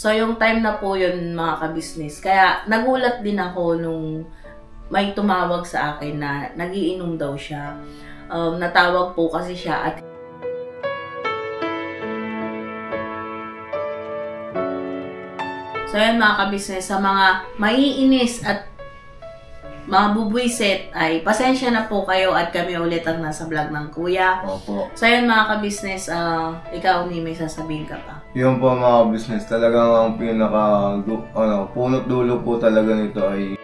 So, yung time na po yun, mga ka-business. Kaya, nagulat din ako nung may tumawag sa akin na nagiinom daw siya. Natawag po kasi siya at so, yan mga ka-business, sa mga maiinis at mga bubwisit ay pasensya na po kayo at kami ulit ang nasa vlog ng kuya. Opo. So yan mga ka-business, ikaw ni may sasabihin ka pa. Yun po mga business, talagang ang pinaka punot dulo po talaga nito ay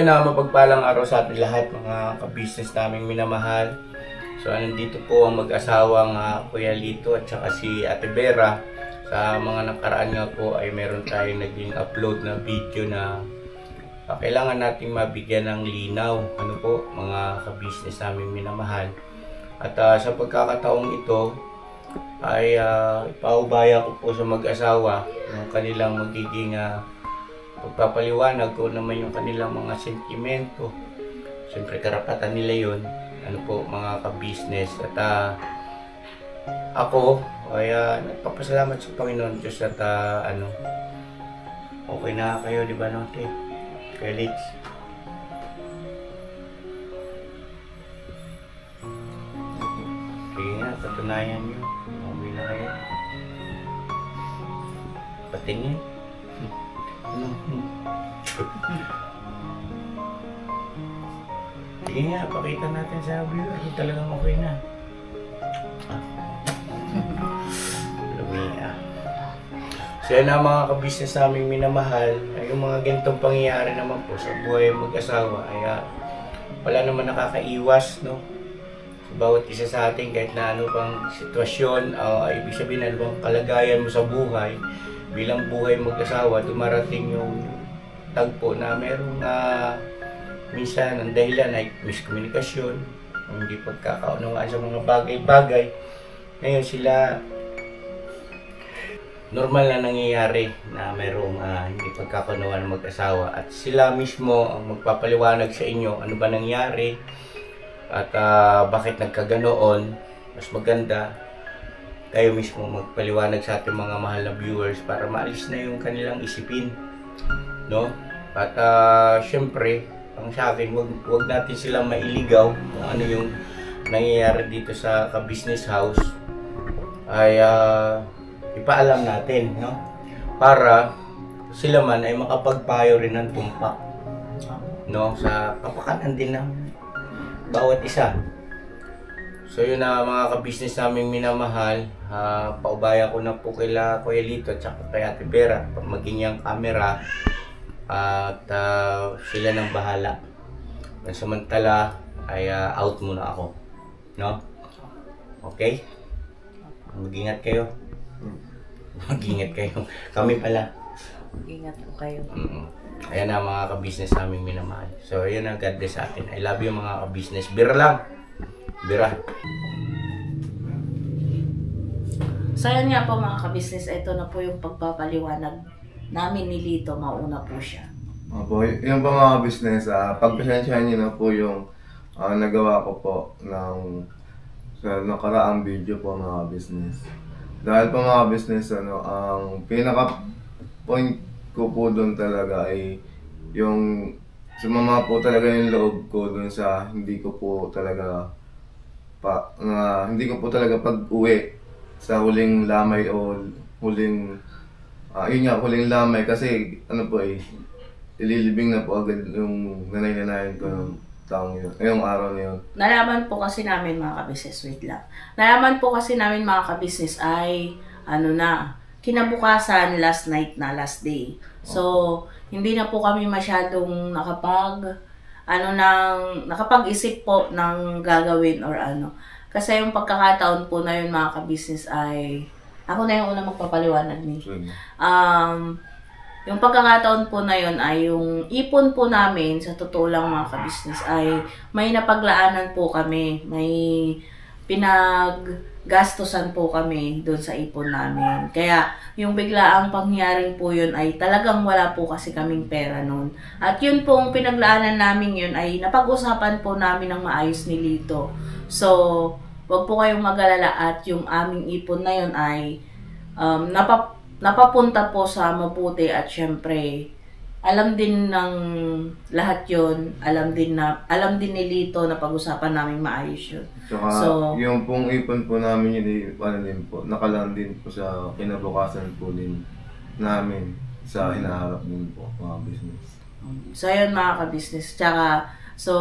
mapagpalang araw sa ating lahat mga ka-business naming minamahal. So nandito po ang mag-asawang Kuya Lito at saka si Ate Vera. Sa mga nakaraan nga po ay meron tayong naging upload na video na kailangan nating mabigyan ng linaw, ano po, mga ka-business naming minamahal. At sa pagkakataong ito ay ipaubaya ko po sa mag-asawa ng kanilang magiging pagpapaliwanag ko naman yung kanilang mga sentimento. Siyempre karapatan nila yun, ano po mga ka-business. At ako ay nagpapasalamat sa Panginoon Diyos at okay na kayo, di ba no? Kaya Litz, sige nga, patunayan nyo okay na kayo. Patingin. Sige nga, pakita natin sa viewer kung talagang okay na. Lumia. So yan ang mga ka-business naming minamahal. Ay, yung mga ganitong pangyayari naman po sa buhay mag-asawa ay wala naman nakakaiwas, no? Sa bawat isa sa atin, kahit na ano pang sitwasyon, ibig sabihin ano bang kalagayan mo sa buhay, bilang buhay mag-asawa, dumarating yung tagpo na merong minsan ang dahilan ay miskomunikasyon, hindi pagkakaunawaan sa mga bagay-bagay. Ngayon sila normal na nangyayari na merong hindi pagkakaunawaan ng mag-asawa at sila mismo ang magpapaliwanag sa inyo ano ba nangyari at bakit nagkaganoon. Mas maganda kayo mismo magpaliwanag sa ating mga mahal na viewers para maalis na yung kanilang isipin, no? At syempre, ang sa akin, wag natin silang mailigaw kung ano yung nangyayari dito sa ka-business house ay ipaalam natin, no? Para sila man ay makapagpayo rin ng tumpak, no? Sa kapakanan din ng bawat isa. So yun na mga ka-business naming minamahal, paubaya ko na po kila Kuya Lito at saka kay Ate Vera maging yung camera at sila nang bahala. Samantala ay out muna ako, no? Okay? Mag-ingat kayo. Mag-ingat kayo. Kami pala. Ingat po kayo. Ayan na mga ka-business naming minamahal. So yun ang God bless sa atin. I love you mga ka-business. Bira lang. Bira. So yan nga po mga ka-business, ito na po yung pagpapaliwanag namin ni Lito, mauna po siya. Opo, yung po mga business, pagpasensyahan niyo na po yung nagawa ko po sa nakaraang video po mga business. Dahil po mga business, ang pinaka point ko po doon talaga ay yung sumama po talaga yung loob ko doon sa hindi ko po talaga pag-uwi sa huling lamay o huling huling lamay kasi ano po ililibing na po agad yung nanay-nanayan ko ng taong yun, ngayong araw na yun. Nalaman po kasi namin mga ka-business, wait lang. Nalaman po kasi namin mga ka-business ay kinabukasan, last night na, last day. So, hindi na po kami masyadong nakapag-isip po ng gagawin or ano. Kasi yung pagkakataon po na yun mga ka-business ay, ako na yung unang magpapaliwanag ni. Yung pagkakataon po na yun ay yung ipon po namin, sa totoo lang mga ka-business, ay may napaglaanan po kami. May gastusan po kami doon sa ipon namin. Kaya yung biglaang pangyaring po yun ay talagang wala po kasi kaming pera noon. At yun pong pinaglaanan namin yun ay napag-usapan po namin ng maayos ni Lito. So, wag po kayong mag-alala at yung aming ipon na yun ay napapunta po sa mabuti at syempre alam din ng lahat yon, alam din ni Lito na pag-usapan namin maayos yun. So, yung pong ipon po namin yun, din po, nakalaan din po sa kinabukasan po din namin sa hinaharap din po mga business. So, yun mga ka-business. Tsaka, so,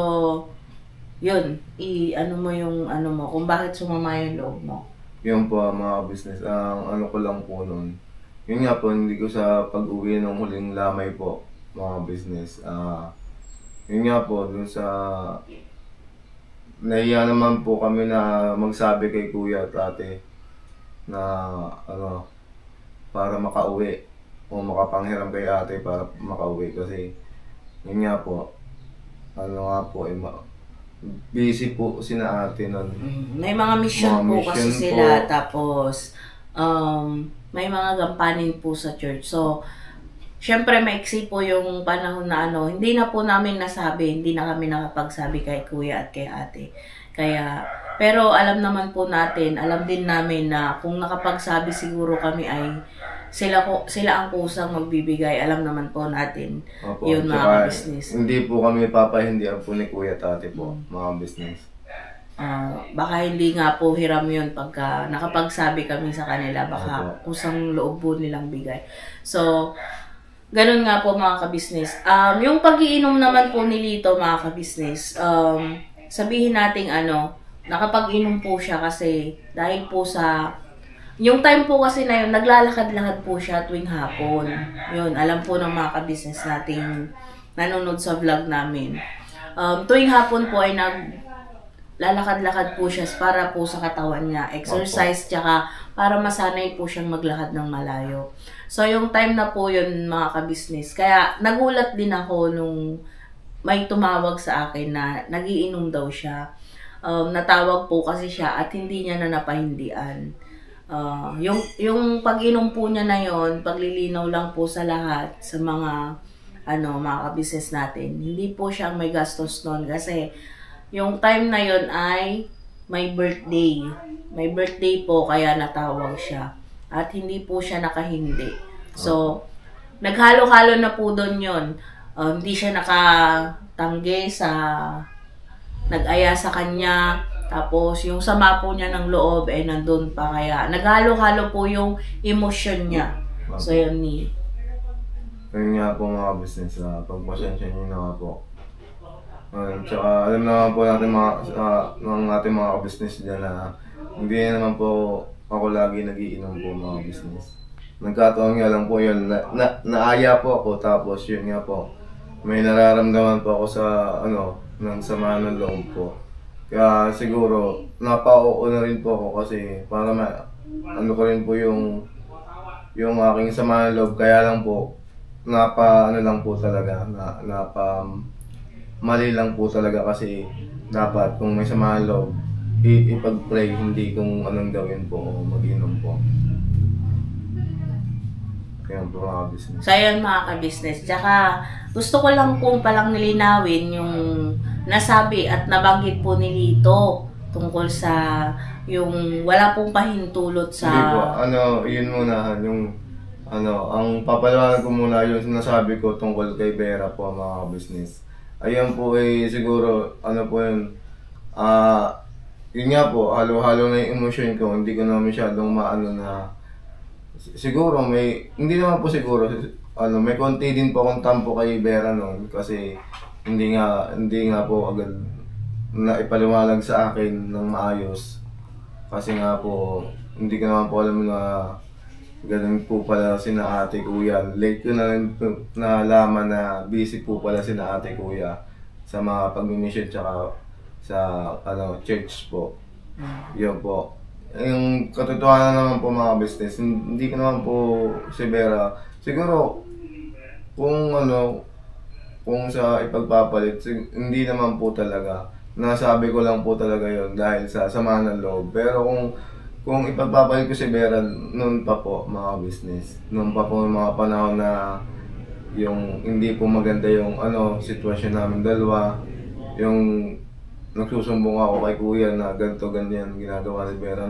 yun, ano mo yung ano mo, kung bakit sumama yung loob mo. Yun po mga business, ang ano ko lang po nun, yun nga po, hindi ko sa pag-uwi ng huling lamay po, mga business. Yun nga po, dun sa nahiya naman po kami na magsabi kay kuya at ate na ano, para makauwi o makapanghiram kay ate para makauwi kasi yun nga po, ano nga po, busy po sina ate nun. May mga mission po kasi sila, tapos may mga gampanin po sa church. So, syempre, maiksi po yung panahon na ano, hindi na po namin nasabi, hindi na kami nakapagsabi kay kuya at kay ate. Kaya, pero alam naman po natin, alam din namin na kung nakapagsabi siguro kami ay sila ang kusang magbibigay. Alam naman po natin. Opo, yun mga business. Hindi po kami papahindihan po ni kuya at ate po, mga business. Baka hindi nga po hiram yun pagka nakapagsabi kami sa kanila, baka kusang loob po nilang bigay. So, ganun nga po mga ka-business. Yung pag-iinom naman po ni Lito mga ka-business, sabihin nating ano, nakapag-inom po siya kasi dahil po sa, yung time po kasi na yun, naglalakad-lakad po siya tuwing hapon. Yun, alam po ng mga ka-business nating nanonood sa vlog namin. Tuwing hapon po ay lalakad-lakad po siya para po sa katawan niya, exercise, tsaka para masanay po siyang maglakad ng malayo. So, yung time na po yun, mga ka-business. Kaya, nagulat din ako nung may tumawag sa akin na nagiinom daw siya. Natawag po kasi siya at hindi niya na napahindian. Yung pag-inom po niya na yun, paglilinaw lang po sa lahat, sa mga, mga ka-business natin. Hindi po siya may gastos nun kasi yung time na yun ay may birthday. May birthday po kaya natawag siya. At hindi po siya nakahindi. So, naghalo-halo na po doon yun. Hindi siya nakatanggi sa nag-aya sa kanya. Tapos, yung sama po niya ng loob ay nandun pa. Kaya, naghalo-halo po yung emosyon niya. So, yun ni. Yun nga po mga business. Pagpasensya nyo na nga po. Tsaka alam naman po natin ng ating mga ka-business dyan na hindi naman po ako lagi nagiinom po mga business. Nagkataon nga lang po yun, naaya po ako tapos yun nga po, may nararamdaman po ako sa ng sama ng loob po. Kaya siguro, napauo na rin po ako kasi para ko rin po yung aking sama ng loob. Kaya lang po, lang po talaga, mali lang po talaga kasi dapat kung may sama ng loob, ipag-pray, hindi kung anong gawin po o mag-inom po. Kaya po mga business. So yun mga ka-business. Tsaka gusto ko lang po palang nilinawin yung nasabi at nabanggit po ni Lito tungkol sa yung wala pong pahintulot sa... Hindi po, yun muna, ang papalawanan ko muna yung sinasabi ko tungkol kay Vera po mga business. Ayan po siguro, po yun, yun nga po, halo-halo na yung emosyon ko, hindi ko na masyadong na, siguro hindi naman po siguro, may konti din po akong tampo kay Vera noon, kasi hindi nga po agad na ipaliwanag sa akin ng maayos. Kasi nga po, hindi ko naman po alam na ganun po pala sina ate kuya. Late ko na rin nalaman na busy po pala sina ate kuya sa mga pag-mission tsaka sa church po. Yun po. Yung katotohanan naman po mga business, hindi ko naman po si Vera. Siguro, kung sa ipagpapalit, hindi naman po talaga. Nasabi ko lang po talaga yon dahil sa sama ng loob. Pero kung kung ipagpapalit ko si Vera noon pa po mga business, noon pa po yung mga panahon na yung hindi po maganda yung sitwasyon namin dalawa, yung nagsusumbong ako kay kuya na ganito ganyan ginagawa ni Vera,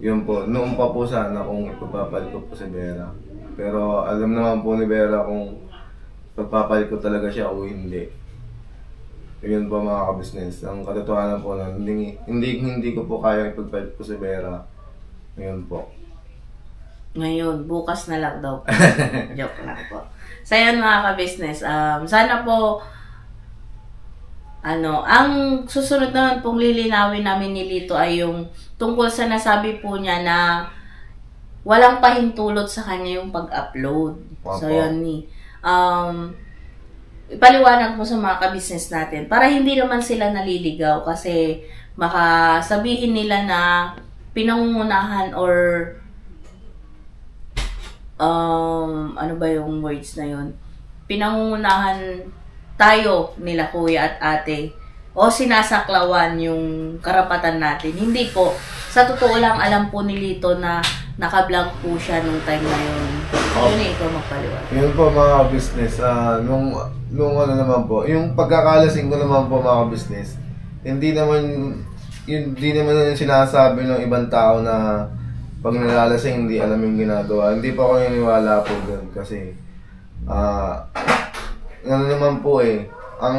yun po, noon pa po sana kung ipagpapalit ko po si Vera. Pero alam naman po ni Vera kung pagpapalit ko talaga siya o hindi. Yun po mga ka-business. Ang katotohanan po na hindi ko po kaya ipagpalit po si Vera. Yun po. Ngayon, bukas na lang daw. Joke lang po. So yun mga ka-business, sana po ang susunod naman pong lilinawin namin ni Lito ay yung tungkol sa nasabi po niya na walang pahintulot sa kanya yung pag-upload. So yun ipaliwanag mo sa mga ka-business natin para hindi naman sila naliligaw kasi baka sabihin nila na pinangungunahan or ano ba yung words na yun? Pinangungunahan tayo nila kuya at ate o sinasaklawan yung karapatan natin. Hindi po. Sa totoo lang, alam po ni Lito na naka-blank po siya nung time na yun. Yun ikaw magpaliwanag. Yun po mga business. Nung naman po, yung pagkakalasing ko naman po mga business, hindi naman yung sinasabi ng ibang tao na pag nalalasing hindi alam yung ginagawa. Hindi pa ako naniniwala po doon kasi naman po ang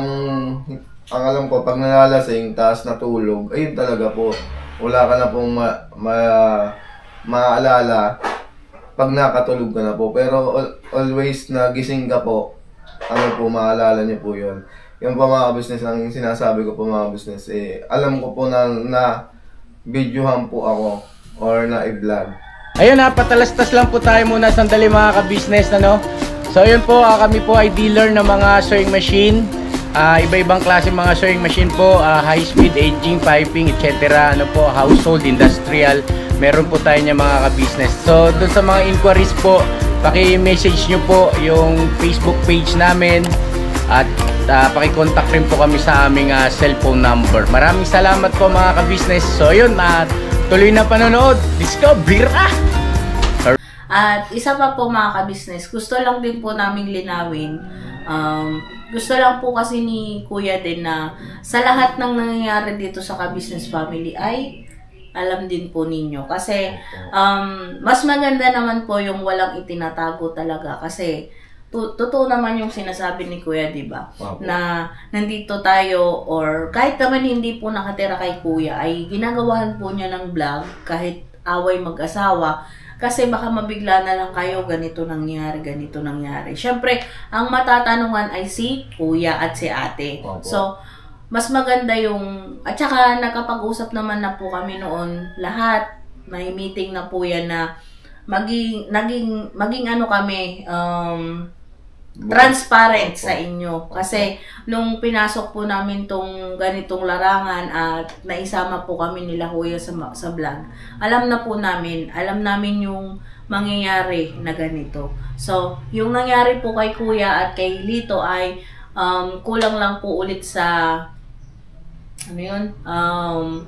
alam ko pag nalalasing taas natulog, ayun talaga po. Wala ka na pong maalala pag nakatulog ka na po. Pero always na gising ka po, maalala niyo po yun. Yung po mga business, ang sinasabi ko po mga business, alam ko po na videohan po ako or na i-vlog. Ayun patalastas lang po tayo muna sandali mga ka-business So ayun po, kami po ay dealer ng mga sewing machine. Iba-ibang klase mga sewing machine po, high speed, edging, piping, etc. Household, industrial. Meron po tayo niya mga ka-business. So dun sa mga inquiries po, paki-message nyo po yung Facebook page namin at paki-contact rin po kami sa aming cellphone number. Maraming salamat po mga ka-business. So yun, tuloy na panonood. Discover! At isa pa po mga ka-business, gusto lang din po naming linawin. Gusto lang po kasi ni Kuya din na sa lahat ng nangyayari dito sa ka-business family ay alam din po ninyo. Kasi mas maganda naman po yung walang itinatago talaga. Kasi totoo naman yung sinasabi ni Kuya, di ba? Na nandito tayo or kahit naman hindi po nakatira kay Kuya ay ginagawahan po niya ng vlog kahit away mag-asawa. Kasi baka mabigla na lang kayo, ganito nangyari, ganito nangyari. Siyempre, ang matatanungan ay si Kuya at si Ate. So, mas maganda yung, at saka nakapag-usap naman na po kami noon, lahat, may meeting na po yan na maging kami, transparent sa inyo. Kasi nung pinasok po namin tong ganitong larangan at naisama po kami nila Kuya sa vlog, alam namin yung mangyayari na ganito. So, yung nangyari po kay Kuya at kay Lito ay kulang lang po ulit sa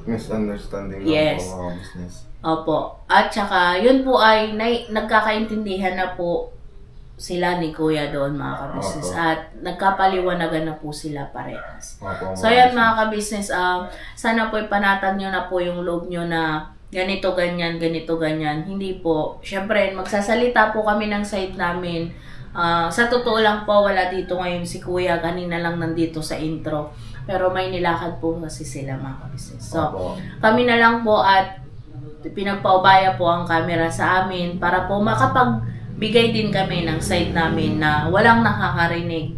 misunderstanding yes. ng mga business. Opo. At saka, yun po ay nagkakaintindihan na po sila ni Kuya doon mga ka-business. At nagkapaliwanagan na po sila parehas. So yan mga ka-business, sana po ipanatag nyo na po yung loob nyo na ganito, ganyan, ganito, ganyan. Hindi po. Siyempre, magsasalita po kami ng side namin. Sa totoo lang po, wala dito ngayon si Kuya. Kanina lang nandito sa intro. Pero may nilakad po kasi sila mga ka-business. So, kami na lang po at pinagpaubaya po ang camera sa amin para po makapagbigay din kami ng side namin na walang nakakarinig.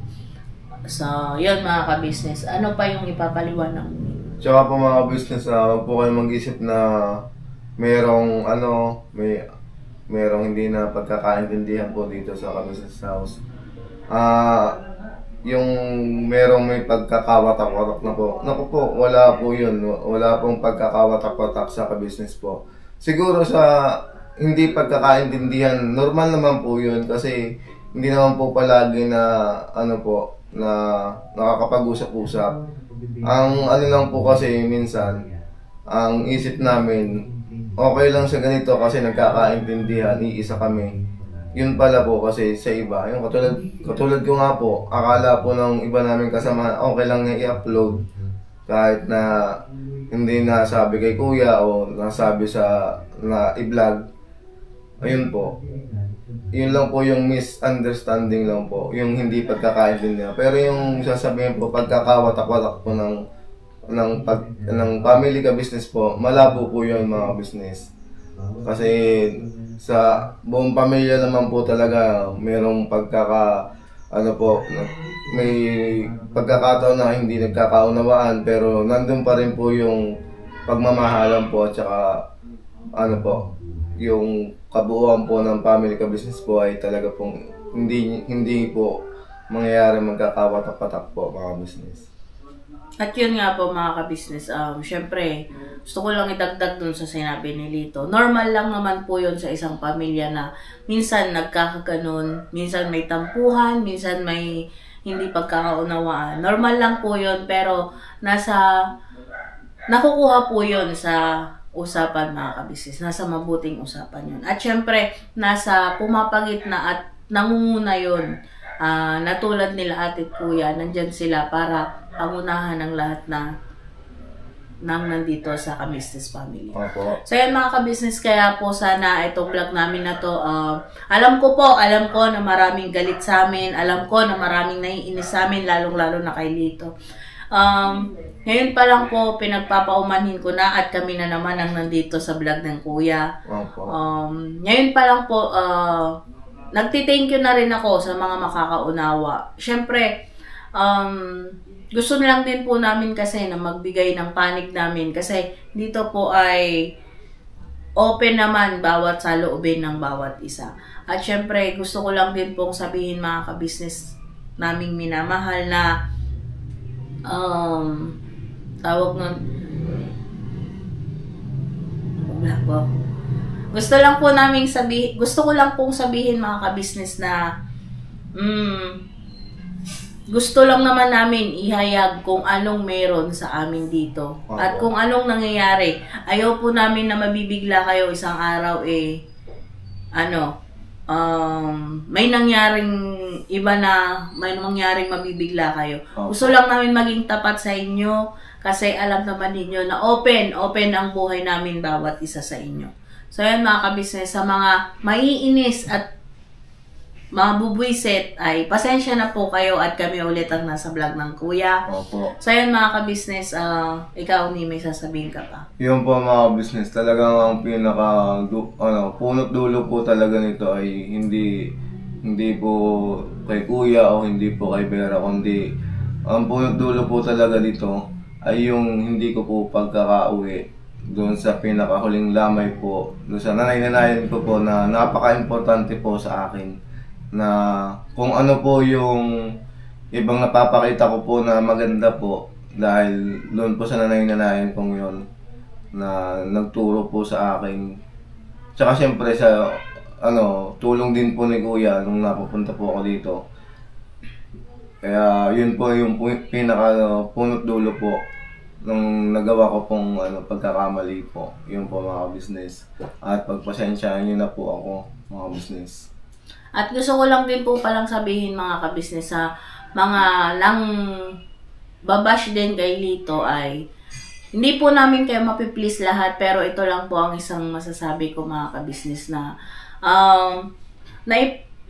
So, yun mga ka-business. Ano pa yung ipapaliwanag mo? Tsaka po mga business, huwag po kayo mag-isip na merong hindi na pagkakaintindihan po dito sa ka-business house. Yung merong may pagkakawatak-watak na po. Naku po, wala po yun. Wala pong pagkakawatak-watak sa ka-business po. Siguro sa hindi pagkakaintindihan, normal naman po yun kasi hindi naman po palagi na na nakakapag-usap-usap. Ang lang po kasi minsan, ang isip namin okay lang sa ganito kasi nagkakaintindihan, iisa kami. Yun pala po kasi sa iba, yung katulad ko nga po, akala po ng iba namin kasama, okay lang na i-upload kahit na hindi nasabi kay kuya o nasabi na i-vlog. Ayun po. Yun lang po yung misunderstanding lang po, yung hindi pagkakaintindihan. Pero yung sasabihin po, pagkakawatak-watak po ng family ka business po, malabo po yun mga business. Kasi sa buong pamilya naman po talaga mayroong may pagkakataon na hindi nagkakaunawaan, pero nandun pa rin po yung pagmamahalan po at saka yung kabuuan po ng family ka business po ay talaga pong hindi po mangyayari magkakawatak-watak po mga business. At yun nga po mga ka-business, syempre, gusto ko lang idagdag dun sa sinabi ni Lito. Normal lang naman po yun sa isang pamilya na minsan nagkakaganon, minsan may tampuhan, minsan may hindi pagkakaunawaan. Normal lang po yun, pero nakukuha po yun sa usapan mga ka-business. Nasa mabuting usapan yun. At syempre, nasa pumapagitna at nangunguna yun. Natulad nila ate at kuya, nandyan sila para pangunahan ng lahat nang nandito sa Ka-Business Family. Opo. So yan mga ka-business, kaya po sana itong vlog namin na to, alam ko na maraming galit sa amin, alam ko na maraming naiinis sa amin, lalong-lalo na kay Lito. Ngayon pa lang po, pinagpapaumanhin ko na at kami na naman ang nandito sa vlog ng kuya. Opo. Ngayon pa lang po, nagti-thank you na rin ako sa mga makakaunawa. Siyempre, gusto nilang din po namin kasi na magbigay ng panig namin kasi dito po ay open naman bawat saloobin ng bawat isa. At syempre, gusto ko lang din pong sabihin mga ka-business naming minamahal na tawag nun, wala po. Gusto ko lang pong sabihin mga ka-business na gusto lang naman namin ihayag kung anong meron sa amin dito. At kung anong nangyayari. Ayaw po namin na mabibigla kayo isang araw may nangyaring iba na may nangyaring mabibigla kayo. Gusto lang namin maging tapat sa inyo kasi alam naman ninyo na open ang buhay namin bawat isa sa inyo. So yan mga ka-business, sa mga maiinis at mga bubwisit ay pasensya na po kayo at kami ulit ang nasa vlog ng kuya. Opo. So yun mga ka-business, ikaw ni may sasabihin ka pa. Yun po mga business, talagang ang punot dulo po talaga nito ay hindi po kay kuya o hindi po kay Vera, kundi ang punot dulo po talaga dito ay yung hindi ko po pagkakauwi doon sa pinakahuling lamay po, doon sa nanay-nanayan ko po na napaka-importante po sa akin. Na kung ano po yung ibang napapakita ko po na maganda po dahil doon po sa nanay-nanayan kong yun na nagturo po sa akin. Tsaka syempre sa tulong din po ni kuya nung napupunta po ako dito. Kaya yun po yung punot dulo po nung nagawa ko pong pagkakamali po. Yun po mga business. At pagpasensyaan nyo na po ako mga business. At gusto ko lang din po palang sabihin mga ka-business sa mga babash din kay Lito ay hindi po namin kayo mapiplease lahat, pero ito lang po ang isang masasabi ko mga ka-business na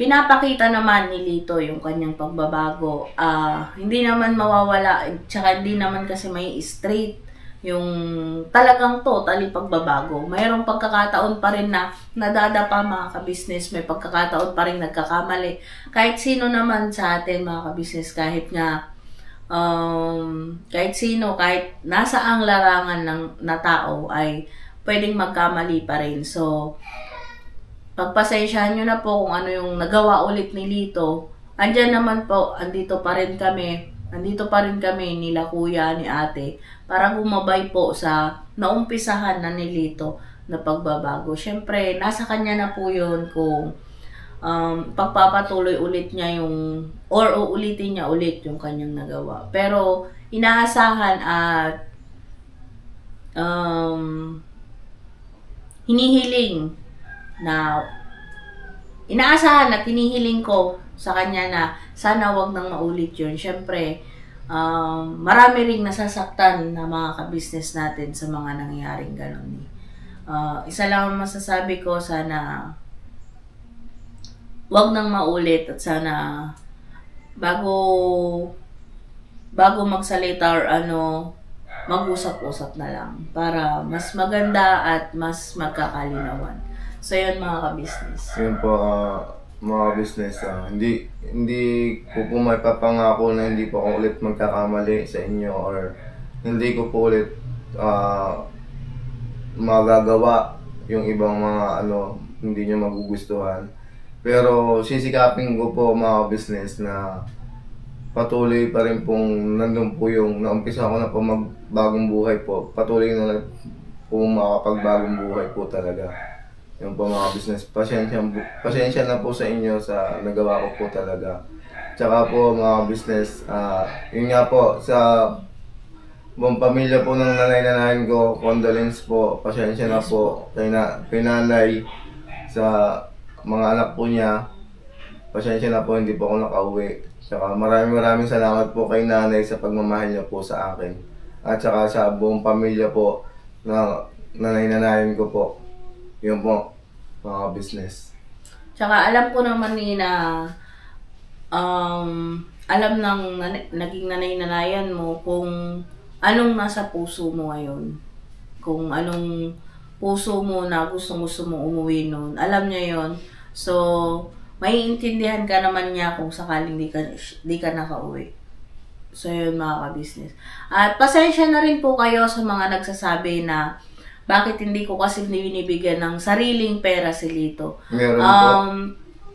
pinapakita naman ni Lito yung kanyang pagbabago. Hindi naman mawawala, tsaka hindi naman kasi may straight yung talagang totally pagbabago. Mayroong pagkakataon pa rin na nadadapa mga ka-business, may pagkakataon pa rin nagkakamali. Kahit sino naman sa atin mga ka-business, kahit sino, kahit nasa ang larangan na tao ay pwedeng magkamali pa rin. So, pagpasensyahan nyo na po kung ano yung nagawa ulit ni Lito. Andyan naman po, andito pa rin kami nila kuya, ni ate, para gumabay po sa naumpisahan na ni Lito na pagbabago. Siyempre, nasa kanya na po yun kung pagpapatuloy ulit niya or uulitin niya ulit yung kanyang nagawa. Pero, inaasahan at hinihiling na inaasahan at hinihiling ko sa kanya na sana wag nang maulit yun. Siyempre, marami ring nasasaktan na mga ka-business natin sa mga nangyaring gano'n. Isa lang ang masasabi ko, sana wag nang maulit at sana bago magsalita or mag-usap-usap na lang para mas maganda at mas magkakalinawan. So yun mga ka-business. Yun po, mga business, hindi ko po may papangako na hindi po ako ulit magkakamali sa inyo or hindi ko po ulit magagawa yung ibang mga hindi nyo magugustuhan. Pero sisikapin ko po mga business na patuloy pa rin pong nandun po yung naumpisa ko na po magbagong buhay po. Patuloy na po makapagbagong buhay po talaga. Yung po mga business, pasensya na po sa inyo sa nagawa ko po talaga. Tsaka po mga business, yun nga po, sa buong pamilya po ng nanay-nanayin ko, condolence po, pasensya na po kay nanay, sa mga anak po niya, pasensya na po, hindi po ako nakauwi. Tsaka maraming salamat po kay nanay sa pagmamahal niya po sa akin. At saka sa buong pamilya po na nanay-nanayin ko po. Yun po, mga business. Tsaka alam ko naman na alam ng naging nanay-nanayan mo kung anong nasa puso mo ngayon. Kung anong puso mo na gusto mo umuwi nun. Alam niya yon. So, maiintindihan ka naman niya kung sakaling di ka nakauwi. So, yun mga ka-business. At pasensya na rin po kayo sa mga nagsasabi na bakit hindi ko kasi binibigyan ng sariling pera si Lito. Meron po.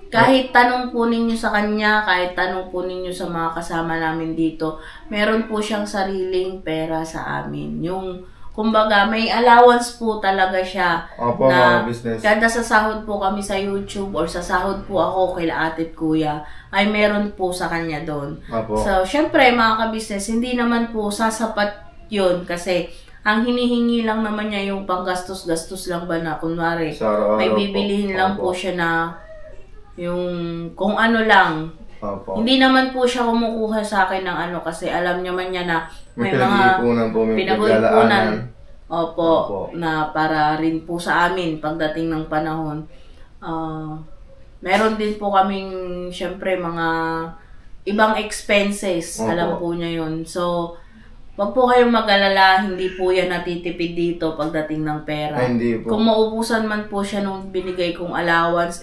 Kahit tanong po ninyo sa kanya, kahit tanong po ninyo sa mga kasama namin dito, meron po siyang sariling pera sa amin. Yung, kumbaga, may allowance po talaga siya. Opo, na mga business. kada sa sahod po kami sa YouTube or sa sahod po ako kay ate at kuya, ay meron po sa kanya doon. Opo. So, syempre mga ka-business, hindi naman po sasapat yun kasi ang hinihingi lang naman niya yung panggastos-gastos lang ba na kunwari may bibilihin lang po siya na yung kung ano lang. Opo. Hindi naman po siya kumukuha sa akin ng kasi alam naman niya na may mga pinag-iipunan po, may pinag-iipunan. Opo. Na para rin po sa amin pagdating ng panahon. Meron din po kaming syempre mga ibang expenses. Opo. Alam po niya yun. So, wag po kayong mag-alala, hindi po yan natitipid dito pagdating ng pera. Ay, hindi po. Kung maubusan man po siya nung binigay kong allowance,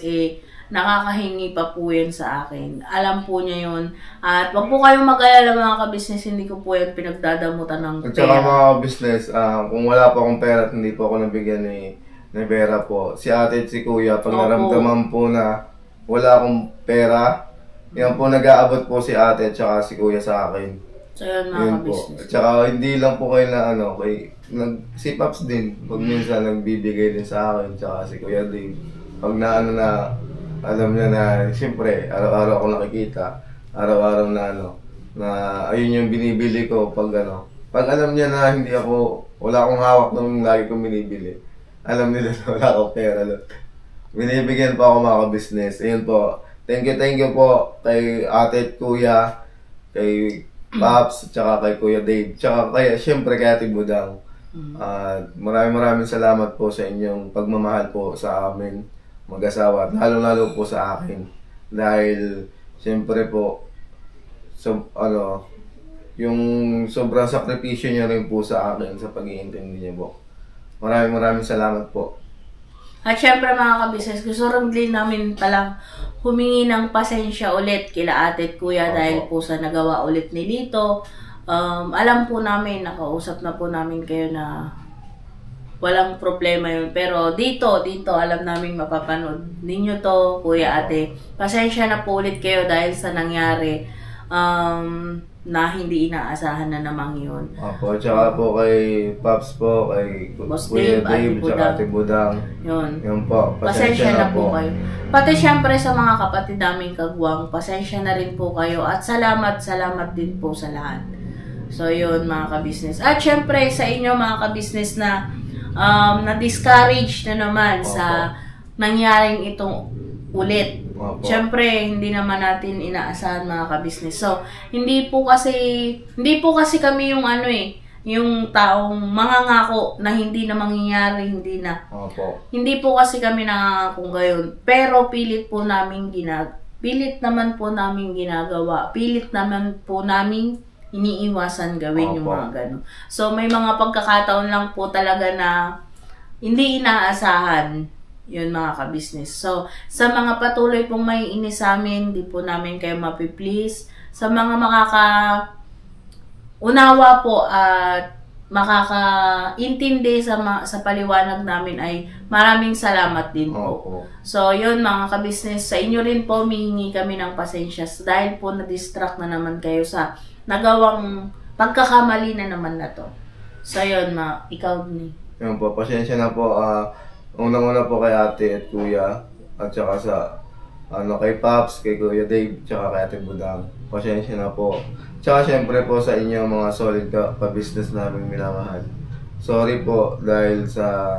nakakahingi pa po yan sa akin. Alam po niya yun. At wag po kayong mag-alala mga ka-business, hindi ko po yan pinagdadamutan ng At pera. saka mga business, kung wala pa akong pera at hindi po ako nabigyan ni Vera po, si ate at si kuya, pag naramdaman po na wala akong pera, yan po nag-aabot po si ate at saka si kuya sa akin. So yun mga Yun po. ka-business. At saka hindi lang po kayo na si Paps din, pag minsan nagbibigay din sa akin, tsaka si Kuya Dave. Pag na alam niya na, siyempre, araw-araw ako nakikita, araw-araw na ayun yung binibili ko pag Pag alam niya na hindi ako, wala akong hawak nung lagi kong binibili, alam nila na wala akong pera. Binibigyan pa ako mga ka-business. Ayun po. Thank you po kay ate at kuya, kay Paps, tsaka kay Kuya Dave, tsaka siyempre kay Ate Budang. Maraming salamat po sa inyong pagmamahal po sa amin mag-asawa, at lalo po sa akin. Dahil, siyempre po, yung sobrang sakripisyo niya rin po sa akin sa pag-iintindi niya po. Maraming salamat po. At syempre mga ka-business, gusto rin din namin palang humingi ng pasensya ulit kila ate at kuya dahil po sa nagawa ulit ni Lito. Alam po namin, nakausap na po namin kayo na walang problema yun. Pero dito, alam namin mapapanood ninyo to, kuya ate. Pasensya na po ulit kayo dahil sa nangyari na hindi inaasahan na namang yun. Opo, tsaka po kay Paps po, kay Boss Kuya Dave, Dave, tsaka Ate Budang. Yun. Yun po, Pasensya na po kayo. Pati syempre sa mga kapatid naming kagwang, pasensya na rin po kayo. At salamat din po sa lahat. So yun mga ka-business. At syempre sa inyo mga ka-business na na-discourage na naman sa nangyaring itong ulit. Siyempre, hindi naman natin inaasahan mga ka-business. So, hindi po kasi kami yung yung taong mangangako na hindi na mangyayari, hindi na. Hindi po kasi kami nangangako ngayon. Pero pilit naman po namin ginagawa. Pilit naman po namin iniiwasan gawin yung mga gano'n. So, may mga pagkakataon lang po talaga na hindi inaasahan. Yun mga ka-business. So, sa mga patuloy pong may inis sa amin, di po namin kayo mapiplease. Sa mga unawa po at makakaintindi sa paliwanag namin ay maraming salamat din po. So, yun mga ka-business, sa inyo rin po mihingi kami ng pasensya dahil po na-distract na naman kayo sa nagawang pagkakamali na naman na to. So, yun ikaw ni. Yun po, pasensya na po. Unang-una po kay ate at kuya at saka sa kay Pops, kay Kuya Dave, tsaka kay Ate Budang. Pasensya na po. Tsaka syempre po sa inyo mga solid ka-business namin minamahal. Sorry po dahil sa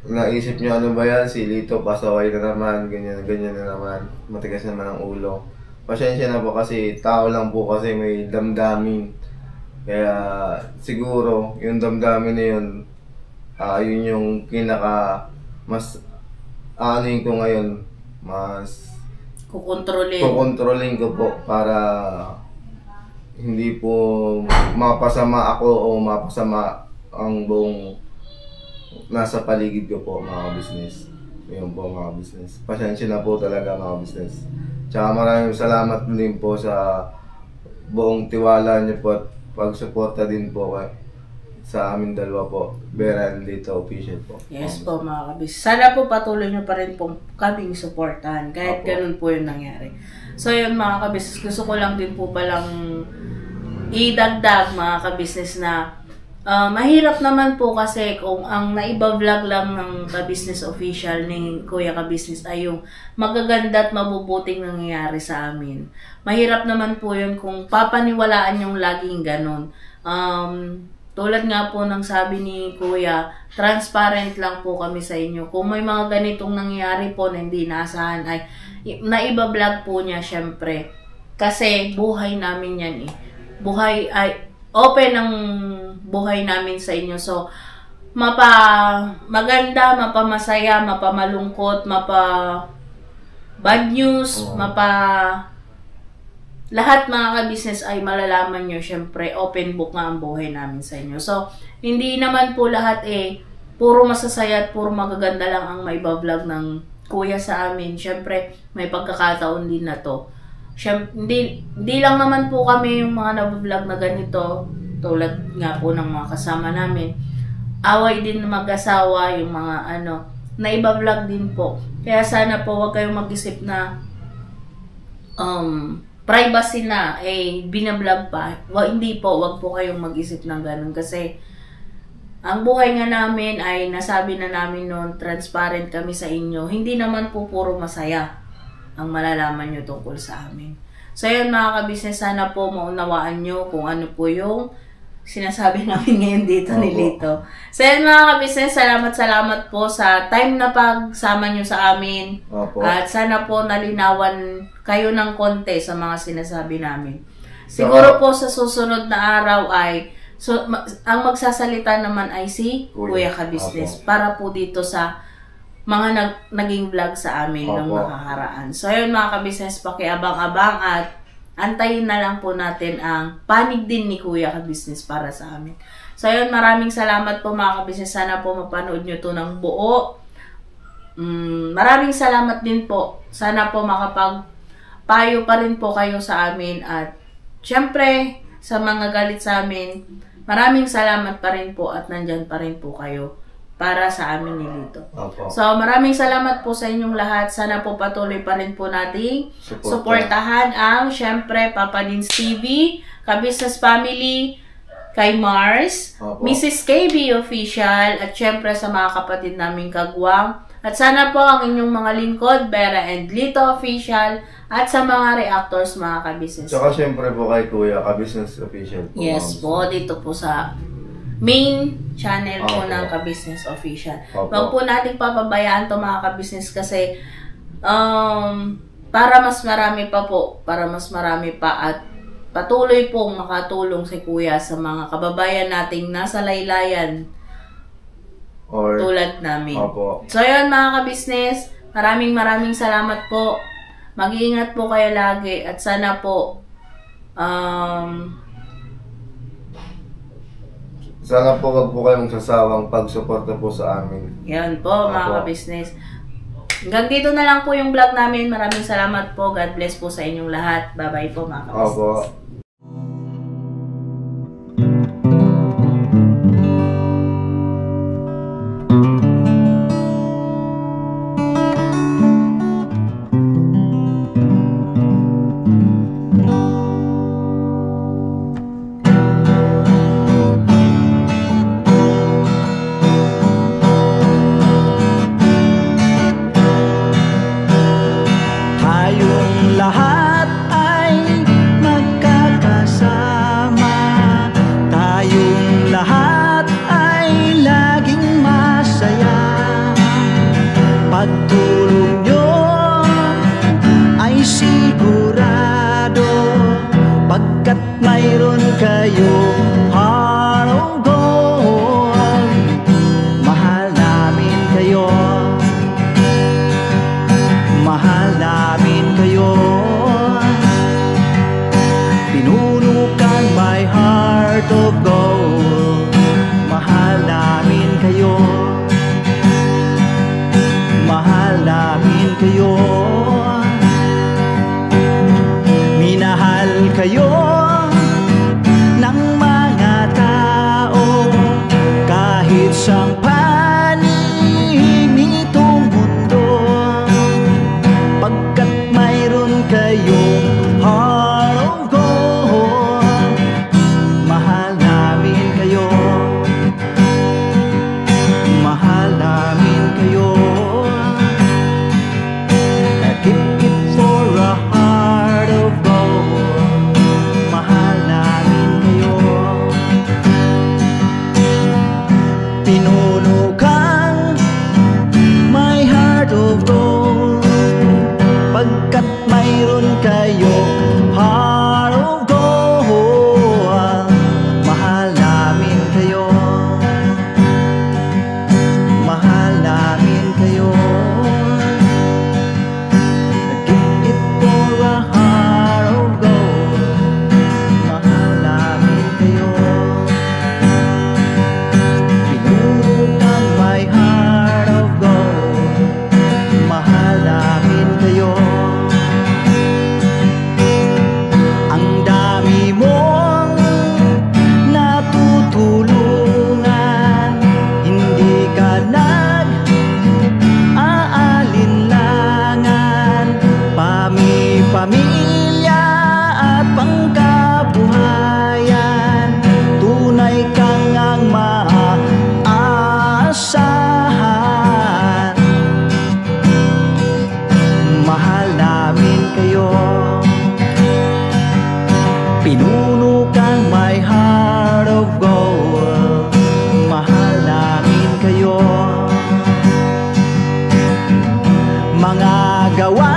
naisip nyo ano ba yan, si Lito pasaway na naman, ganyan na naman, matigas naman ang ulo. Pasensya na po kasi tao lang po kasi may damdamin. Kaya siguro yung damdamin na yun, yun yung mas aanuin ko ngayon, mas kukontrolin ko po para hindi po mapasama ako o mapasama ang buong nasa paligid ko po mga business. Yun po mga business. Pasensya na po talaga mga business. Tsaka maraming salamat din po sa buong tiwala niyo po at pagsuporta din po sa amin dalawa po, Vera and Lito Official po. Yes po mga kabis. Sana po patuloy nyo pa rin po kaming supportahan kahit ganun po yung nangyari. So yun mga kabis, gusto ko lang din po palang idagdag mga kabisnes na mahirap naman po kasi kung ang naiba-vlog lang ng ka-business official ni Kuya Ka-business ay yung magaganda at mabubuting nangyayari sa amin. Mahirap naman po yun kung papaniwalaan yung laging ganun. Tulad nga po ng sabi ni Kuya, transparent lang po kami sa inyo. Kung may mga ganitong nangyayari po na hindi naasahan ay naiba-vlog po niya syempre. Kasi buhay namin yan eh. Buhay ay open ang buhay namin sa inyo. So, maganda, mapamasaya, mapamalungkot, bad news, lahat mga ka-business ay malalaman nyo, syempre, open book nga ang buhay namin sa inyo. So, hindi naman po lahat puro masasaya at puro magaganda lang ang may vlog ng kuya sa amin. Syempre, may pagkakataon din na to. Syempre, hindi lang naman po kami yung mga nag-vlog na ganito, tulad nga po ng mga kasama namin. Away din mag-asawa, yung mga na iba-vlog din po. Kaya sana po wag kayong mag-isip na privacy na, binablog pa. Hindi po, wag po kayong mag-isip ng ganun. Kasi, ang buhay nga namin ay nasabi na namin noon, transparent kami sa inyo. Hindi naman po puro masaya ang malalaman nyo tungkol sa amin. So, yun mga ka-business, sana po maunawaan nyo kung ano po yung sinasabi namin ngayon dito ni Lito. So yun mga ka-business, salamat po sa time na pagsama nyo sa amin. At sana po nalinawan kayo ng konti sa mga sinasabi namin. Siguro po sa susunod na araw ay, ang magsasalita naman ay si Kuya Ka-business para po dito sa mga naging vlog sa amin ng nakakaraan. So yun mga ka-business, pakiabang-abang at antayin na lang po natin ang panig din ni Kuya Ka-business para sa amin. So yun, maraming salamat po mga ka-business. Sana po mapanood nyo to ng buo. Maraming salamat din po. Sana po makapagpayo pa rin po kayo sa amin. At syempre, sa mga galit sa amin, maraming salamat pa rin po at nandyan pa rin po kayo para sa amin ni Lito. So, maraming salamat po sa inyong lahat. Sana po patuloy pa rin po nating suportahan ang, syempre, Papa Dins TV, Ka-business Family, kay Mars, Mrs. KB Official, at syempre sa mga kapatid naming kagwang. At sana po ang inyong mga lingkod, Vera and Lito Official, at sa mga reactors, mga ka-business. Tsaka syempre po kay Kuya Ka-business Official. Yes po, dito po sa main channel po Opo. ng Ka-Business Official. Opo. Wag po nating papabayaan to mga ka-business kasi para mas marami pa at patuloy pong makatulong si Kuya sa mga kababayan nating nasa laylayan Or, tulad namin. opo. So yun mga ka-business, maraming salamat po. Mag-iingat po kayo lagi at sana po Sana po wag po kayong sasawang pagsuporta po sa amin. yan po mga Opo. ka-business. Hanggang dito na lang po yung vlog namin. Maraming salamat po. God bless po sa inyong lahat. Bye-bye po mga ka-business. Opo. Tayong lahat ay magkakasama. Tayong lahat ay laging masaya. Pagtulong nyo ay sigurado, pagkat mayroon kayong heart of gold. Mahal namin kayo. Mahal namin kayo. Pinuno kang my heart of gold. Mahal namin kayo. Mahal namin kayo. Minahal kayo ng mga tao kahit sang panig nitong mundo, pagkat mayroon kayong heart of gold. Mahal namin kayo. Mahal namin kayo. I give it for a heart of gold. Mahal namin kayo. Pinuno kang my heart of gold, pagkat mayroon kayong heart of gold. Mahal namin kayo. Mahal namin kayo. Give it for a heart of gold. Mahal namin kayo. Pinuno kang my heart of gold. Mahal namin kayo. Ang dami mong natutulungan, hindi ka nag-aalinlangan. Pamilya at pangkabuhayan, tunay kang ang maaasahan. Mahal namin kayo. Pinuno kang my heart of gold. Mahal namin kayo. Mga gawa